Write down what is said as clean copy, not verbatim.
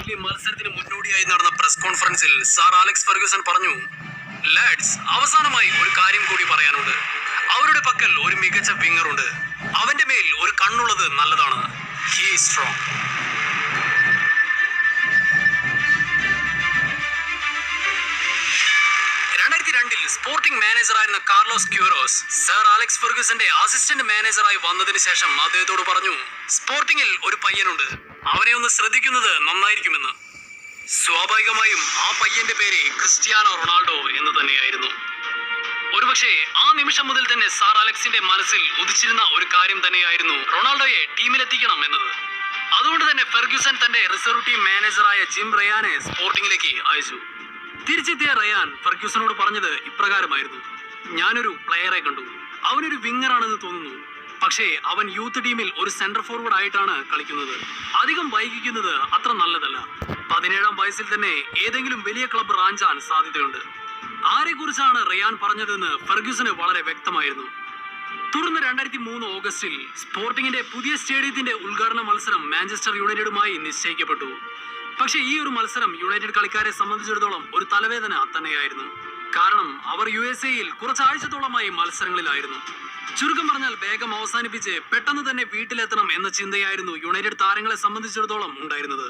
ബെർൺലി മത്സരത്തിന് മുന്നോടിയായി നടന്ന പ്രസ് കോൺഫറൻസിൽ സർ അലക്സ് ഫെർഗ്യൂസൺ പറഞ്ഞു, ലാഡ്സ്, അവസാനമായി ഒരു കാര്യം കൂടി പറയാനുണ്ട്. അവരുടെ പക്കൽ ഒരു മികച്ച വിങ്ങർ ഉണ്ട്. അവന്റെ മേൽ ഒരു കണ്ണുള്ളത് നല്ലതാണ്. He is strong. 2002 സ്പോർട്ടിംഗ് മാനേജറായിരുന്ന കാർലോസ് ക്യൂറോസ് സർ അലക്സ് ഫെർഗ്യൂസന്റെ അസിസ്റ്റന്റ് മാനേജറായി വന്നതിന് ശേഷം അദ്ദേഹത്തോട് പറഞ്ഞു, സ്പോർട്ടിംഗിൽ ഒരു പയ്യനുണ്ട്, അവനെ ഒന്ന് ശ്രദ്ധിക്കുന്നത് നന്നായിരിക്കുമെന്ന്. സ്വാഭാവികമായും ആ പയ്യന്റെ പേര് ക്രിസ്ത്യാനോ റൊണാൾഡോ എന്ന് തന്നെയായിരുന്നു. ഒരുപക്ഷെ ആ നിമിഷം മുതൽ തന്നെ സർ അലക്സിന്റെ മനസ്സിൽ ഉദിച്ചിരുന്ന ഒരു കാര്യം തന്നെയായിരുന്നു റൊണാൾഡോയെ ടീമിലെത്തിക്കണം എന്നത്. അതുകൊണ്ട് തന്നെ ഫെർഗ്യൂസൺ തന്റെ റിസർവ് ടീം മാനേജറായ ജിം റയാനെ സ്പോർട്ടിംഗിലേക്ക് അയച്ചു. തിരിച്ചെത്തിയ റയാൻ ഫെർഗ്യൂസനോട് പറഞ്ഞത് ഇപ്രകാരമായിരുന്നു, ഞാനൊരു പ്ലെയറെ കണ്ടു, അവനൊരു വിങ്ങറാണെന്ന് തോന്നുന്നു, പക്ഷേ അവൻ യൂത്ത് ടീമിൽ ഒരു സെന്റർ ഫോർവേഡ് ആയിട്ടാണ് കളിക്കുന്നത്. അധികം വൈകിക്കുന്നത് അത്ര നല്ലതല്ല. 17-ാം വയസ്സിൽ തന്നെ ഏതെങ്കിലും വലിയ ക്ലബ്ബ് റാഞ്ചാൻ സാധ്യതയുണ്ട്. ആരെ കുറിച്ചാണ് റയാൻ പറഞ്ഞതെന്ന് ഫെർഗ്യൂസന് വളരെ വ്യക്തമായിരുന്നു. തുടർന്ന് 2003 ഓഗസ്റ്റിൽ സ്പോർട്ടിംഗിന്റെ പുതിയ സ്റ്റേഡിയത്തിന്റെ ഉദ്ഘാടന മത്സരം മാഞ്ചസ്റ്റർ യുണൈറ്റഡുമായി നിശ്ചയിക്കപ്പെട്ടു. പക്ഷേ ഈ ഒരു മത്സരം യുണൈറ്റഡ് കളിക്കാരെ സംബന്ധിച്ചിടത്തോളം ഒരു തലവേദന തന്നെയായിരുന്നു. കാരണം അവർ USA-യിൽ കുറച്ചാഴ്ചത്തോളമായി മത്സരങ്ങളിലായിരുന്നു. ചുരുക്കം പറഞ്ഞാൽ വേഗം അവസാനിപ്പിച്ച് പെട്ടെന്ന് തന്നെ വീട്ടിലെത്തണം എന്ന ചിന്തയായിരുന്നു യുണൈറ്റഡ് താരങ്ങളെ സംബന്ധിച്ചിടത്തോളം ഉണ്ടായിരുന്നത്.